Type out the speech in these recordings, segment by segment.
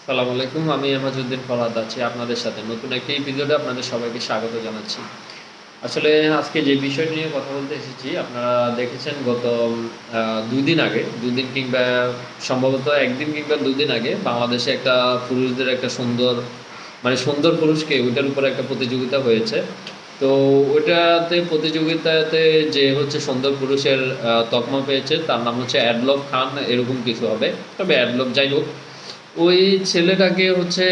সালামু আলাইকুম। আমি এমাজউদ্দিন ফরহাদ আছি আপনাদের সাথে। নতুন একটি এপিসোডে আপনাদের সবাইকে স্বাগত জানাচ্ছি। আসলে আজকে যে বিষয়টি নিয়ে কথা বলতে এসেছি, আপনারা দেখেছেন গত ২ দিন আগে, ২ দিন কিংবা সম্ভবত ১ দিন কিংবা ২ দিন আগে বাংলাদেশে একটা পুরুষদের একটা সুন্দর সুন্দর পুরুষকে ওইটার উপরে একটা প্রতিযোগিতা হয়েছে। তো ওইটাতে প্রতিযোগিতাতে যে হচ্ছে সুন্দর পুরুষের তকমা পেয়েছে তার নাম হচ্ছে অ্যাডলফ খান এরকম কিছু হবে। তবে অ্যাডলফ যাই হোক, ওই ছেলেটাকে হচ্ছে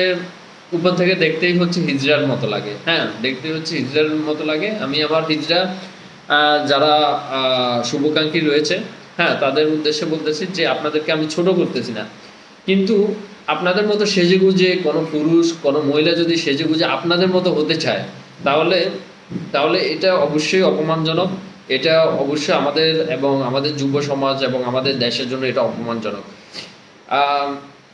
উপর থেকে দেখতেই হচ্ছে হিজড়ার মতো লাগে। হ্যাঁ, দেখতেই হচ্ছে হিজড়ার মতো লাগে। আমি আমার হিজড়া যারা শুভাকাঙ্ক্ষী রয়েছে, হ্যাঁ, তাদের উদ্দেশ্যে বলতেছি যে আপনাদেরকে আমি ছোট করতেছি না। কিন্তু আপনাদের মতো সেজেগুজে কোনো পুরুষ, কোনো মহিলা যদি সেজেগুজে আপনাদের মতো হতে চায়, তাহলে তাহলে এটা অবশ্যই অপমানজনক। এটা অবশ্যই আমাদের এবং আমাদের যুব সমাজ এবং আমাদের দেশের জন্য এটা অপমানজনক। আম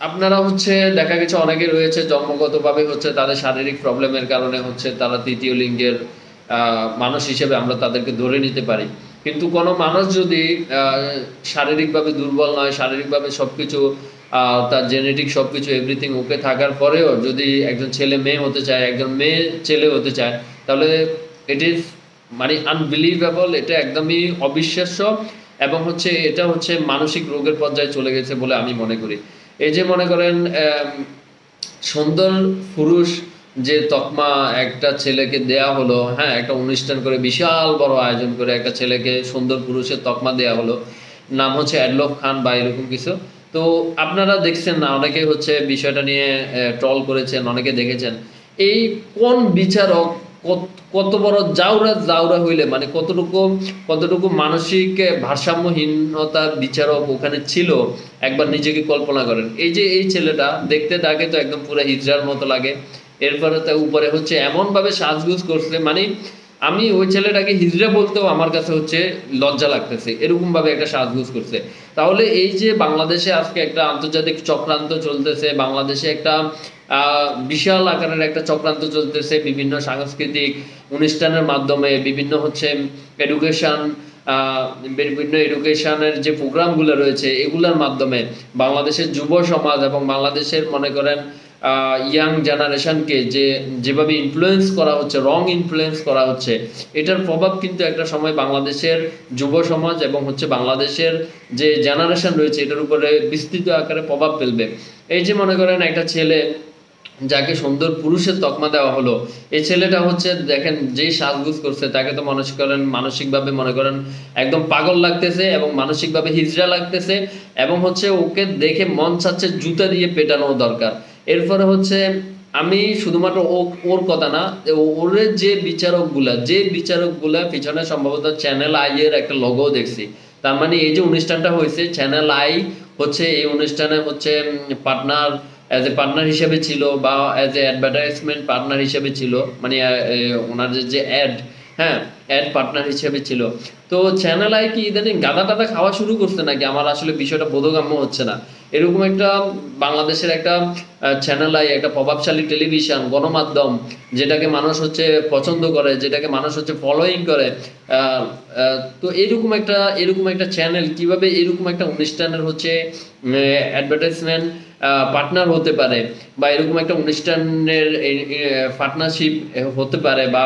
আপনারা হচ্ছে দেখা গেছে অনেকে রয়েছে জন্মগতভাবে হচ্ছে তাদের শারীরিক প্রবলেমের কারণে হচ্ছে তারা ৩য় লিঙ্গের আ মানুষ হিসেবে আমরা তাদেরকে ধরে নিতে পারি। কিন্তু কোনো মানুষ যদি আ শারীরিকভাবে দুর্বল নয়, শারীরিকভাবে সবকিছু তার জেনেটিক সবকিছু এভরিথিং ওকে থাকার পরেও যদি একজন ছেলে-মেয়ে হতে চায়, একজন মেয়ে ছেলে হতে চায়, তাহলে ইট ইজ আনবিলিভেবল। এটা একদমই অবিশ্বাস্য এবং হচ্ছে এটা হচ্ছে মানসিক রোগের পর্যায়ে চলে গেছে বলে আমি মনে করি। এই যে মনে করেন সুন্দর পুরুষ যে তকমা একটা ছেলেকে দেয়া হলো, হ্যাঁ, একটা অনুষ্ঠান করে বিশাল বড় আয়োজন করে একটা ছেলেকে সুন্দর পুরুষের তকমা দেয়া হলো। নাম হচ্ছে অ্যাডলফ খান বা এরকম কিছু। তো আপনারা দেখছেন না, অনেকে হচ্ছে বিষয়টা নিয়ে ট্রল করেছেন, অনেকে দেখেছেন। এই কোন বিচারক কত বড় জাউরা হইলে কতটুকু মানসিক ভারসাম্যহীনতার বিচারক ওখানে ছিল, একবার নিজেকে কল্পনা করেন। এই যে এই ছেলেটা দেখতে তাকে তো একদম পুরো হিজড়ার মতো লাগে। এরপরে তার উপরে হচ্ছে এমনভাবে সাজগুজ করছে, আমি ওই ছেলেটাকে হিজড়া বলতেও আমার কাছে হচ্ছে লজ্জা লাগতেছে। এরকমভাবে একটা সাজগুজ করছে। তাহলে এই যে বাংলাদেশে আজকে একটা আন্তর্জাতিক চক্রান্ত চলতেছে, বাংলাদেশে একটা বিশাল আকারের একটা চক্রান্ত চলতেছে বিভিন্ন সাংস্কৃতিক অনুষ্ঠানের মাধ্যমে, বিভিন্ন হচ্ছে এডুকেশন আ বিভিন্ন এডুকেশনের যে প্রোগ্রামগুলো রয়েছে এগুলার মাধ্যমে বাংলাদেশের যুব সমাজ এবং বাংলাদেশের মনে করেন ইয়াং জেনারেশনকে যেভাবে ইনফ্লুয়েন্স করা হচ্ছে, রং ইনফ্লুয়েন্স করা হচ্ছে, এটার প্রভাব কিন্তু একটা সময় বাংলাদেশের যুব সমাজ এবং হচ্ছে বাংলাদেশের যে জেনারেশন রয়েছে এটার উপরে বিস্তৃত আকারে প্রভাব ফেলবে। এই যে মনে করেন একটা ছেলে যাকে সুন্দর পুরুষের তকমা দেওয়া হলো, এই ছেলেটা হচ্ছে দেখেন যেই সাজগুজ করছে তাকে তো মানসিকভাবে মনে করেন একদম পাগল লাগতেছে এবং মানসিকভাবে হিজড়া লাগতেছে এবং হচ্ছে ওকে দেখে মন চাচ্ছে জুতা দিয়ে পেটানো দরকার। এরপরে হচ্ছে আমি শুধুমাত্র ওর কথা না, ওর যে বিচারকগুলা পিছনে সম্ভবত চ্যানেল আই এর একটা লোগো দেখছি। তার মানে এই যে অনুষ্ঠানটা হয়েছে চ্যানেল আই হচ্ছে এই অনুষ্ঠানে হচ্ছে পার্টনার অ্যাজ এ পার্টনার হিসেবে ছিল বা অ্যাজ এ অ্যাডভার্টাইজমেন্ট পার্টনার হিসেবে ছিল, ওনাদের যে অ্যাড, হ্যাঁ, অ্যাড পার্টনার হিসেবে ছিল। তো চ্যানেল আই কি ইদানিং গাদা টাদা খাওয়া শুরু করছে নাকি? আমার আসলে বিষয়টা বোধগম্য হচ্ছে না। এরকম একটা বাংলাদেশের একটা চ্যানেল আই একটা প্রভাবশালী টেলিভিশন গণমাধ্যম, যেটাকে মানুষ হচ্ছে পছন্দ করে, যেটাকে মানুষ হচ্ছে ফলোইং করে। তো এরকম একটা চ্যানেল কিভাবে এরকম একটা অনুষ্ঠানের হচ্ছে অ্যাডভার্টাইজমেন্ট পার্টনার হতে পারে বা এরকম একটা অনুষ্ঠানের পার্টনারশিপ হতে পারে বা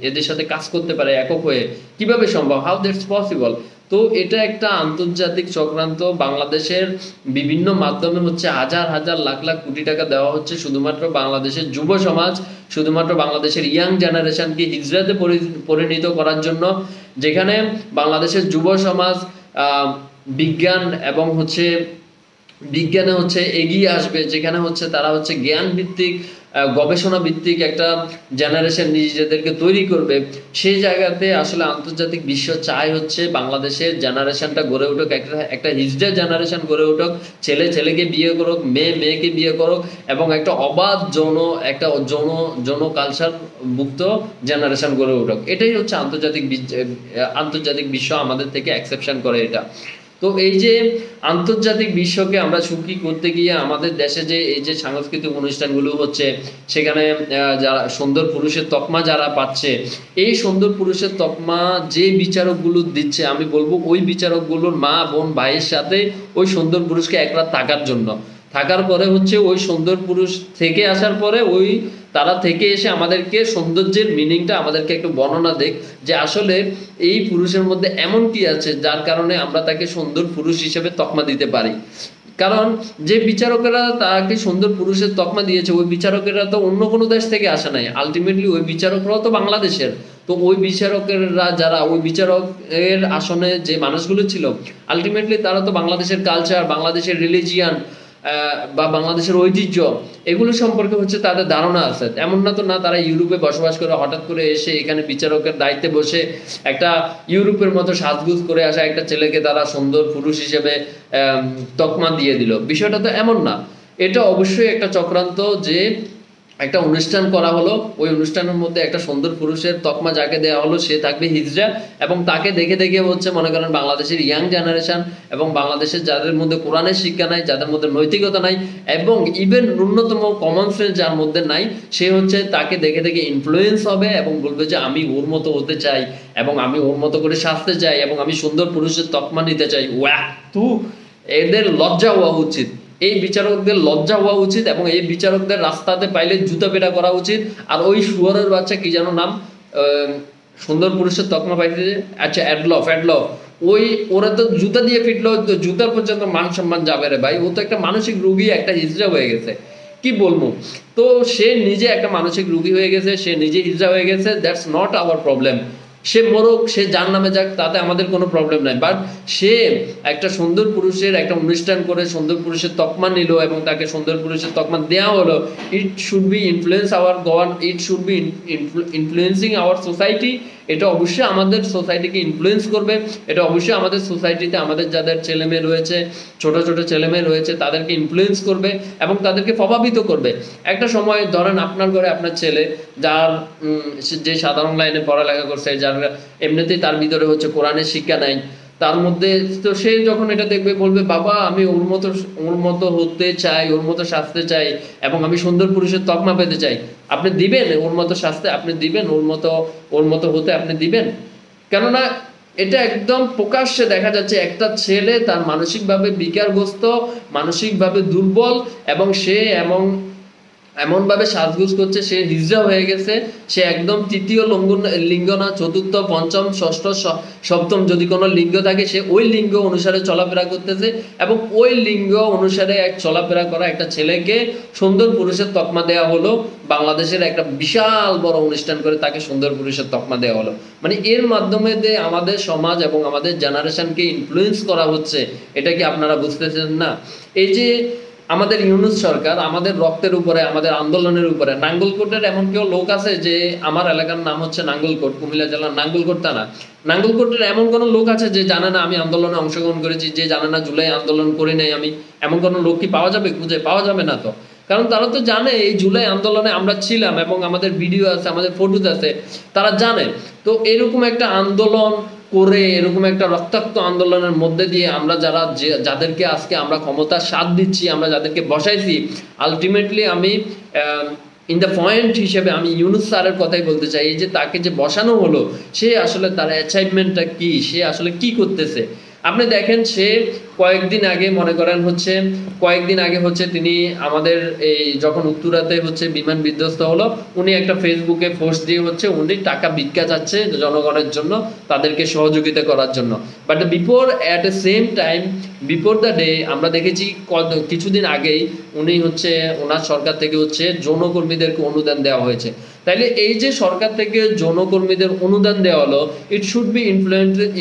এদের সাথে কাজ করতে পারে একক হয়ে, কিভাবে সম্ভব? How that's possible? তো এটা একটা আন্তর্জাতিক চক্রান্ত। বাংলাদেশের বিভিন্ন মাধ্যমে হচ্ছে হাজার হাজার লাখ লাখ কোটি টাকা দেওয়া হচ্ছে শুধুমাত্র বাংলাদেশের যুব সমাজ, শুধুমাত্র বাংলাদেশের ইয়াং জেনারেশনকে হিজড়াতে পরিণত করার জন্য, যেখানে বাংলাদেশের যুব সমাজ বিজ্ঞান এবং হচ্ছে বিজ্ঞানে হচ্ছে এগিয়ে আসবে, যেখানে হচ্ছে তারা হচ্ছে জ্ঞান ভিত্তিক গবেষণা ভিত্তিক একটা জেনারেশন নিজেদেরকে তৈরি করবে। সেই জায়গাতে আসলে আন্তর্জাতিক বিশ্ব চায় হচ্ছে বাংলাদেশের জেনারেশনটা গড়ে উঠুক, একটা হিজড়া জেনারেশন গড়ে উঠুক, ছেলে ছেলেকে বিয়ে করুক, মেয়ে মেয়েকে বিয়ে করুক এবং একটা অবাধ একটা যৌন কালচার মুক্ত জেনারেশন গড়ে উঠুক। এটাই হচ্ছে আন্তর্জাতিক বিশ্ব আমাদের থেকে অ্যাকসেপশন করে এটা। তো এই যে আন্তর্জাতিক বিশ্বকে আমরা সুখী করতে গিয়ে আমাদের দেশে যে এই যে সাংস্কৃতিক অনুষ্ঠানগুলো হচ্ছে, সেখানে যারা সুন্দর পুরুষের তকমা যারা পাচ্ছে, এই সুন্দর পুরুষের তকমা যে বিচারকগুলো দিচ্ছে, আমি বলবো ওই বিচারকগুলোর মা বোন ভাইয়ের সাথে ওই সুন্দর পুরুষকে একরাত থাকার পরে হচ্ছে ওই সুন্দর পুরুষ থেকে আসার পরে ওই তারা থেকে এসে আমাদেরকে সৌন্দর্যের মিনিংটা আমাদেরকে একটু বর্ণনা দেখ, যে আসলে এই পুরুষের মধ্যে এমন কি আছে যার কারণে আমরা তাকে সুন্দর পুরুষ হিসেবে তকমা দিতে পারি। কারণ যে বিচারকেরা তাকে সুন্দর পুরুষের তকমা দিয়েছে, ওই বিচারকেরা তো অন্য কোনো দেশ থেকে আসে নাই, আলটিমেটলি ওই বিচারকরাও তো বাংলাদেশের। তো ওই বিচারকেরা যারা ওই বিচারকের আসনে যে মানুষগুলো ছিল, আলটিমেটলি তারা তো বাংলাদেশের কালচার, বাংলাদেশের রিলিজিয়ান বা বাংলাদেশের ঐতিহ্য এগুলো সম্পর্কে হচ্ছে তাদের ধারণা আছে। এমন না তো না তারা ইউরোপে বসবাস করে হঠাৎ করে এসে এখানে বিচারকের দায়িত্বে বসে একটা ইউরোপের মতো সাজগুজ করে আসা একটা ছেলেকে তারা সুন্দর পুরুষ হিসেবে তকমা দিয়ে দিল। বিষয়টা তো এমন না। এটা অবশ্যই একটা চক্রান্ত, যে একটা অনুষ্ঠান করা হলো, ওই অনুষ্ঠানের মধ্যে একটা সুন্দর পুরুষের তকমা যাকে দেওয়া হলো সে থাকবে হিজড়া, এবং তাকে দেখে দেখে হচ্ছে মনে করেন বাংলাদেশের ইয়াং জেনারেশন এবং বাংলাদেশের যাদের মধ্যে কোরআনের শিক্ষা নাই, যাদের মধ্যে নৈতিকতা নাই, এবং ইভেন ন্যূনতম কমন সেন্স যার মধ্যে নাই, সে হচ্ছে তাকে দেখে দেখে ইনফ্লুয়েন্স হবে এবং বলবে যে আমি ওর মতো হতে চাই এবং আমি ওর মতো করে সাজতে চাই এবং আমি সুন্দর পুরুষের তকমা নিতে চাই। ওয়াহ, তু এদের লজ্জা হওয়া উচিত, এই বিচারকদের লজ্জা হওয়া উচিত, এবং এই বিচারকদের রাস্তাতে পাইলে জুতা পেটা করা উচিত। আর ওই শুয়ারের বাচ্চা কি যেন নাম, সুন্দর পুরুষের তকমা পাইতে, আচ্ছা অ্যাডলফ, ওই ওরা তো জুতা দিয়ে পিটলো, জুতার পর্যন্ত মান সম্মান যাবে রে ভাই। ও তো একটা মানসিক রোগী, একটা হিজড়া হয়ে গেছে, কি বলবো। তো সে নিজে একটা মানসিক রোগী হয়ে গেছে, সে নিজে হিজড়া হয়ে গেছে, দ্যাটস নট আওয়ার প্রবলেম। সে মরুক, সে যার নামে যাক, তাতে আমাদের কোনো প্রবলেম নাই। বাট সে একটা সুন্দর পুরুষের একটা অনুষ্ঠান করে সুন্দর পুরুষের তকমা নিল এবং তাকে সুন্দর পুরুষের তকমা দেওয়া হলো। It should be influence our govern, it should be influencing our society. এটা অবশ্যই আমাদের সোসাইটিকে ইনফ্লুয়েন্স করবে। এটা অবশ্যই আমাদের সোসাইটিতে আমাদের যাদের ছেলেমেয়ে রয়েছে, ছোট ছোট ছেলেমেয়ে রয়েছে, তাদেরকে ইনফ্লুয়েন্স করবে এবং তাদেরকে প্রভাবিত করবে। একটা সময় ধরেন আপনার ঘরে আপনার ছেলে, যার যে সাধারণ লাইনে পড়ালেখা করছে, যার এমনিতেই তার ভিতরে হচ্ছে কোরআনের শিক্ষা নাই, তার মধ্যে তো সে যখন এটা দেখবে বলবে বাবা আমি ওর মতো হতে চাই, ওর মতো সাজতে চাই এবং আমি সুন্দর পুরুষের তকমা পেতে চাই। আপনি দিবেন ওর মতো সাজতে? আপনি দিবেন ওর মতো হতে? আপনি দিবেন? কেননা এটা একদম প্রকাশ্যে দেখা যাচ্ছে একটা ছেলে তার মানসিকভাবে বিকারগ্রস্ত, মানসিকভাবে দুর্বল, এবং সে এমনভাবে সাজগুজ করছে, সে হিজড়া হয়ে গেছে, সে একদম তৃতীয় লিঙ্গ না, চতুর্থ, পঞ্চম, ষষ্ঠ, সপ্তম যদি কোনো লিঙ্গ থাকে সে ওই লিঙ্গ অনুসারে চলাফেরা করতেছে, এবং ওই লিঙ্গ অনুসারে এক চলাফেরা করা একটা ছেলেকে সুন্দর পুরুষের তকমা দেওয়া হলো। বাংলাদেশের একটা বিশাল বড় অনুষ্ঠান করে তাকে সুন্দর পুরুষের তকমা দেওয়া হলো। মানে এর মাধ্যমে আমাদের সমাজ এবং আমাদের জেনারেশনকে ইনফ্লুয়েন্স করা হচ্ছে। এটা কি আপনারা বুঝতেছেন না? এই যে আমাদের ইউনূস সরকার আমাদের রক্তের উপরে, আমাদের আন্দোলনের উপরে, নাঙ্গলকোটের এমন কেউ লোক আছে যে, আমার এলাকার নাম হচ্ছে নাঙ্গলকোট, কুমিল্লা জেলার নাঙ্গলকোট থানা, নাঙ্গলকোটের এমন কোনো লোক আছে যে জানে না আমি আন্দোলনে অংশগ্রহণ করেছি, যে জানে না জুলাই আন্দোলন করি নাই আমি? এমন কোনো লোক কি পাওয়া যাবে? খুঁজে পাওয়া যাবে না তো। কারণ তারা তো জানে এই জুলাই আন্দোলনে আমরা ছিলাম এবং আমাদের ভিডিও আছে, আমাদের ফটোজ আছে, তারা জানে। তো এরকম একটা আন্দোলন করে, এরকম একটা রক্তাক্ত আন্দোলনের মধ্যে দিয়ে আমরা যাদেরকে আজকে আমরা ক্ষমতার স্বাদ দিচ্ছি, আমরা যাদেরকে বসাইছি, আলটিমেটলি আমি ইন দ্য পয়েন্ট হিসেবে আমি ইউনূস স্যারের কথাই বলতে চাই। এই যে তাকে যে বসানো হলো, সে আসলে তার অ্যাচাইভমেন্টটা কি, সে আসলে কি করতেছে? আপনি দেখেন, সে কয়েকদিন আগে হচ্ছে তিনি আমাদের এই যখন উত্তরাতে হচ্ছে বিমান বিধ্বস্ত হলো, উনি একটা ফেসবুকে পোস্ট দিয়ে হচ্ছে উনি টাকা ভিক্ষা চাচ্ছে জনগণের জন্য, তাদেরকে সহযোগিতা করার জন্য। But at a same time before the day আমরা দেখেছি কিছুদিন আগেই উনি হচ্ছে ওনার সরকার থেকে হচ্ছে যৌনকর্মীদেরকে অনুদান দেওয়া হয়েছে। তাইলে এই যে সরকার থেকে যৌনকর্মীদের অনুদান দেওয়া হলো, it should be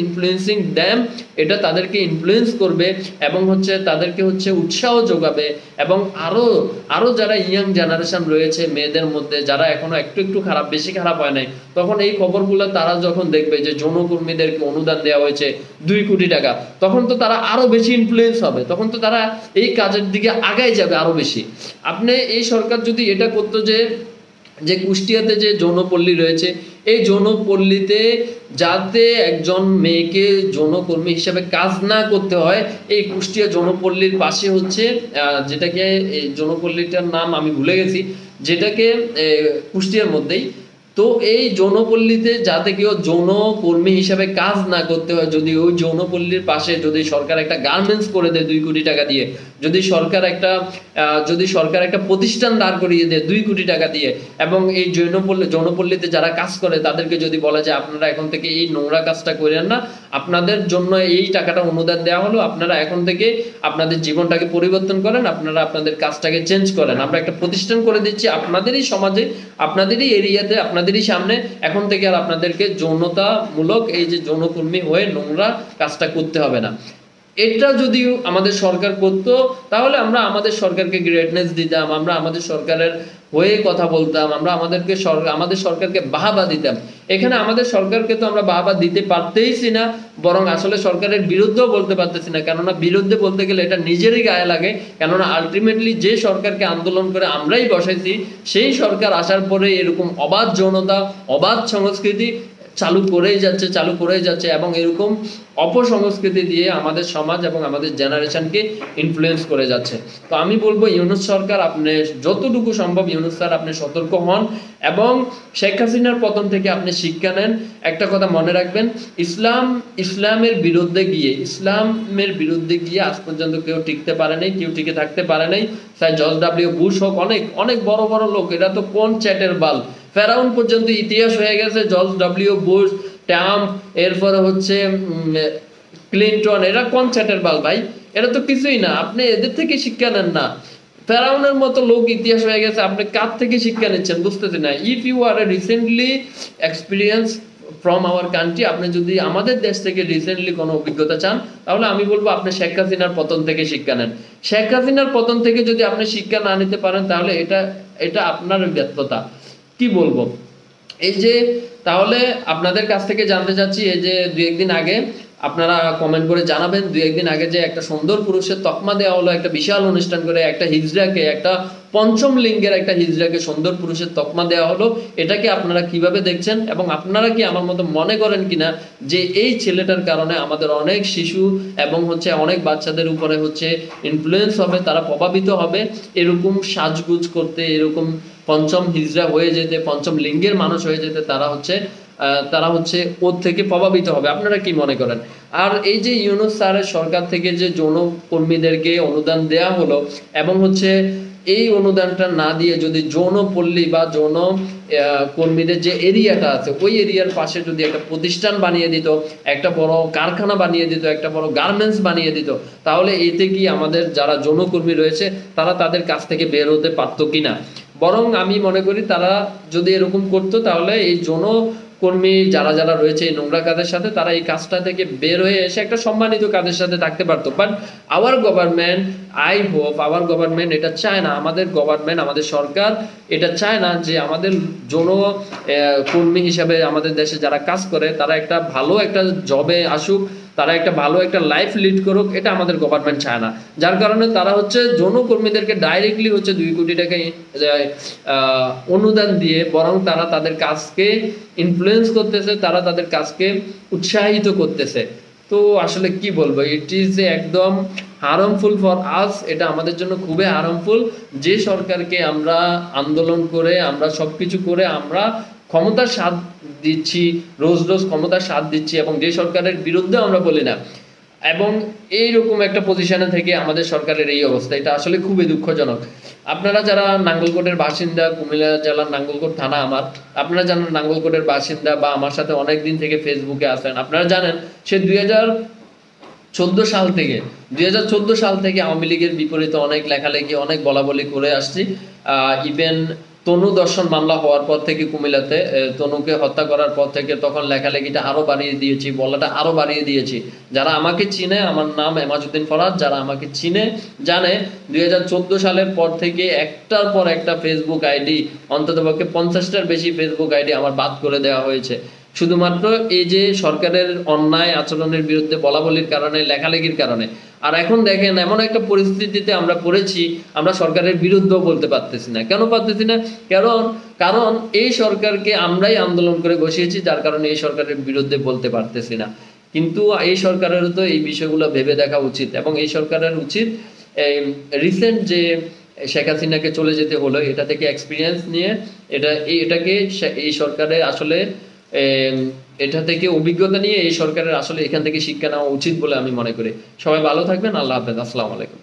influencing them, এটা তাদেরকে ইনফ্লুয়েন্স করবে এবং হচ্ছে তাদেরকে হচ্ছে উৎসাহ যোগাবে। এবং আরো যারা ইয়াং জেনারেশন রয়েছে মেয়েদের মধ্যে, যারা এখনো একটু খারাপ, বেশি খারাপ হয় নাই, তখন এই খবরগুলো তারা যখন দেখবে যে যৌনকর্মীদেরকে অনুদান দেওয়া হয়েছে 2 কোটি টাকা, তখন তো তারা আরো বেশি ইনফ্লুয়েন্স হবে, তখন তো তারা এই কাজের দিকে আগায় যাবে আরো বেশি। আপনি এই সরকার যদি এটা করতো যে কুষ্টিয়াতে যে যৌনপল্লী রয়েছে, এই যৌনপল্লীতে যাতে একজন মেয়েকে যৌনকর্মী হিসেবে কাজ না করতে হয়, এই কুষ্টিয়া যৌনপল্লীর পাশে হচ্ছে যেটাকে এই যৌনপল্লীটার নাম আমি ভুলে গেছি, যেটাকে কুষ্টিয়ার মধ্যেই, তো এই যৌনপল্লীতে যাতে কেউ যৌনকর্মী হিসেবে কাজ না করতে হয়, যদি ওই যৌনপল্লীর পাশে যদি সরকার একটা গার্মেন্টস করে দেয় 2 কোটি টাকা দিয়ে, যদি সরকার একটা প্রতিষ্ঠান দাঁড় করিয়ে দেয় 2 কোটি টাকা দিয়ে, এবং এই যৌনপল্লীতে যারা কাজ করে তাদেরকে যদি বলা যায় আপনারা এখন থেকে এই নোংরা কাজটা করেন না, আপনাদের জন্য এই টাকাটা অনুদান দেওয়া হলো, আপনারা এখন থেকে আপনাদের জীবনটাকে পরিবর্তন করেন, আপনারা আপনাদের কাজটাকে চেঞ্জ করেন, আমরা একটা প্রতিষ্ঠান করে দিচ্ছি আপনাদেরই সমাজে, আপনাদেরই এরিয়াতে, আপনাদেরই সামনে, এখন থেকে আর আপনাদেরকে যৌনতামূলক এই যে যৌনকর্মী হয়ে নোংরা কাজটা করতে হবে না। এটা যদি আমাদের সরকার করতো তাহলে আমরা আমাদের সরকারকে গ্রেটনেস দিতাম, আমরা আমাদের সরকারের হয়ে কথা বলতাম, আমরা আমাদের সরকারকে বাহবা দিতাম। এখানে আমাদের সরকারকে তো আমরা বাহবা দিতে পারতেইছি না, বরং আসলে সরকারের বিরুদ্ধেও বলতে পারতেছি না, কেননা বিরুদ্ধে বলতে গেলে এটা নিজেরই গায়ে লাগে, কেননা আলটিমেটলি যে সরকারকে আন্দোলন করে আমরাই বসাইছি সেই সরকার আসার পরে এরকম অবাধ যৌনতা, অবাধ সংস্কৃতি চালু করেই যাচ্ছে এবং এরকম অপসংস্কৃতি দিয়ে আমাদের সমাজ এবং আমাদের জেনারেশনকে ইনফ্লুয়েন্স করে যাচ্ছে। তো আমি বলবো ইউনূস সরকার, আপনি যতটুকু সম্ভব ইউনূস স্যার আপনি সতর্ক হন এবং শেখ হাসিনার পতন থেকে আপনি শিক্ষা নেন। একটা কথা মনে রাখবেন, ইসলামের বিরুদ্ধে গিয়ে আজ পর্যন্ত কেউ টিকতে পারে নাই, কেউ টিকে থাকতে পারে নাই। স্যার জর্জ ডব্লিউ বুশ হোক, অনেক বড় বড় লোক, এরা তো কোন চ্যাটের বাল, ফেরাউন পর্যন্ত ইতিহাস হয়ে গেছে। জর্জ ডব্লিউ বুশ, ট্রাম্প, এরপরে হচ্ছে ক্লিনটন, এরা কোন চ্যাটের বাল ভাই? এরা তো কিছুই না, আপনি এদের থেকে শিক্ষা নেন না। ফেরাউনের মতো লোক ইতিহাস হয়ে গেছে, আপনি কার থেকে শিক্ষা নিচ্ছেন বুঝতেছি না। If you are recently experience from our country, আপনি যদি আমাদের দেশ থেকে রিসেন্টলি কোনো অভিজ্ঞতা চান তাহলে আমি বলবো আপনি শেখ হাসিনার পতন থেকে শিক্ষা নেন। শেখ হাসিনার পতন থেকে যদি আপনি শিক্ষা না নিতে পারেন তাহলে এটা আপনার ব্যর্থতা। কি বলবো, এই যে তাহলে আপনাদের কাছ থেকে জানতে চাচ্ছি, এই যে 2-1 দিন আগে আপনারা কমেন্ট করে জানাবেন, 2-1 দিন আগে যে একটা সুন্দর পুরুষের তকমা দেওয়া হলো, একটা বিশাল অনুষ্ঠান করে একটা হিজড়াকে, একটা পঞ্চম লিঙ্গের একটা হিজড়াকে সুন্দর পুরুষের তকমা দেওয়া হলো, এটাকে আপনারা কিভাবে দেখছেন এবং আপনারা কি আমার মতো মনে করেন কিনা যে এই ছেলেটার কারণে আমাদের অনেক শিশু এবং হচ্ছে অনেক বাচ্চাদের উপরে হচ্ছে ইনফ্লুয়েন্স হবে, তারা প্রভাবিত হবে এরকম সাজগুজ করতে, এরকম পঞ্চম হিজড়া হয়ে যেতে, পঞ্চম লিঙ্গের মানুষ হয়ে যেতে, তারা হচ্ছে ওর থেকে প্রভাবিত হবে। আপনারা কি মনে করেন? আর এই যে ইউনূস স্যারের সরকার থেকে যে যৌন কর্মীদেরকে অনুদান দেয়া হলো এবং হচ্ছে এই অনুদানটা না দিয়ে যদি যৌনপল্লী বা যৌন কর্মীদের যে এরিয়াটা আছে ওই এরিয়ার পাশে যদি একটা প্রতিষ্ঠান বানিয়ে দিত, একটা বড় কারখানা বানিয়ে দিত, একটা বড় গার্মেন্টস বানিয়ে দিত, তাহলে এতে কি আমাদের যারা যৌনকর্মী রয়েছে তারা তাদের কাছ থেকে বের হতে পারতো কিনা? বরং আমি মনে করি তারা যদি এরকম করতো তাহলে এই যৌনকর্মী যারা রয়েছে এই নোংরা কাজের সাথে, তারা এই কাজটা থেকে বের হয়ে এসে একটা সম্মানিত কাজের সাথে থাকতে পারতো। But hour government, I hope hour government এটা চায় না, আমাদের গভর্নমেন্ট, আমাদের সরকার এটা চায় না যে আমাদের যৌন কর্মী হিসাবে আমাদের দেশে যারা কাজ করে তারা একটা ভালো একটা জবে আসুক, তারা একটা ভালো একটা লাইফ লিড করুক, এটা আমাদের গভর্নমেন্ট চায় না। যার কারণে তারা হচ্ছে যৌনকর্মীদেরকে ডাইরেক্টলি হচ্ছে 2 কোটি টাকা অনুদান দিয়ে বরং তারা তাদের কাজকে ইনফ্লুয়েন্স করতেছে, তারা তাদের কাজকে উৎসাহিত করতেছে। তো আসলে কি বলবো, ইট ইজ একদম হার্মফুল ফর আস, এটা আমাদের জন্য খুবই হার্মফুল। যে সরকারকে আমরা আন্দোলন করে, আমরা সবকিছু করে আমরা ক্ষমতার স্বাদ দিচ্ছি, রোজ ক্ষমতার স্বাদ দিচ্ছি এবং যে সরকারের বিরুদ্ধে আমরা বলি না, এবং এইরকম একটা পজিশনে থেকে আমাদের সরকারের এই অবস্থা, এটা আসলে খুবই দুঃখজনক। আপনারা যারা নাঙ্গলকোটের বাসিন্দা, কুমিল্লা জেলার নাঙ্গলকোট থানা আমার, আপনারা জানেন নাঙ্গলকোটের বাসিন্দা বা আমার সাথে অনেক দিন থেকে ফেসবুকে আসেন, আপনারা জানেন সে 2014 সাল থেকে আওয়ামী লীগের বিপরীতে অনেক লেখালেখি, অনেক বলাবলি করে আসছি। ইভেন তনু দর্শন মামলা হওয়ার পর থেকে কুমিল্লাতে তনুকে হত্যা করার পর থেকে তখন লেখালেখিটা আরো বাড়িয়ে দিয়েছি, বলাটা আরো বাড়িয়ে দিয়েছি। যারা আমাকে চিনে, আমার নাম এমাজউদ্দিন ফরাদ, যারা আমাকে চিনে জানে 2014 সালের পর থেকে একটার পর একটা ফেসবুক আইডি, অন্ততপক্ষে 50টার বেশি ফেসবুক আইডি আমার বাদ করে দেওয়া হয়েছে, শুধুমাত্র এই যে সরকারের অন্যায় আচরণের বিরুদ্ধে বলাবলির কারণে, লেখালেখির কারণে। আর এখন দেখেন এমন একটা পরিস্থিতিতে আমরা পড়েছি, আমরা সরকারের বিরুদ্ধেও বলতে পারতেছি না। কেন পারতেছি না? কারণ এই সরকারকে আমরাই আন্দোলন করে বসিয়েছি, যার কারণে এই সরকারের বিরুদ্ধে বলতে পারতেছি না। কিন্তু এই সরকারেরও তো এই বিষয়গুলো ভেবে দেখা উচিত এবং এই সরকারের উচিত রিসেন্ট যে শেখ হাসিনাকে চলে যেতে হলো এটা থেকে এক্সপিরিয়েন্স নিয়ে এটাকে এই সরকারের আসলে এটা থেকে অভিজ্ঞতা নিয়ে এই সরকারের আসলে এখান থেকে শিক্ষা নেওয়া উচিত বলে আমি মনে করি। সবাই ভালো থাকবেন, আল্লাহ হাফেজ, আসসালামু আলাইকুম।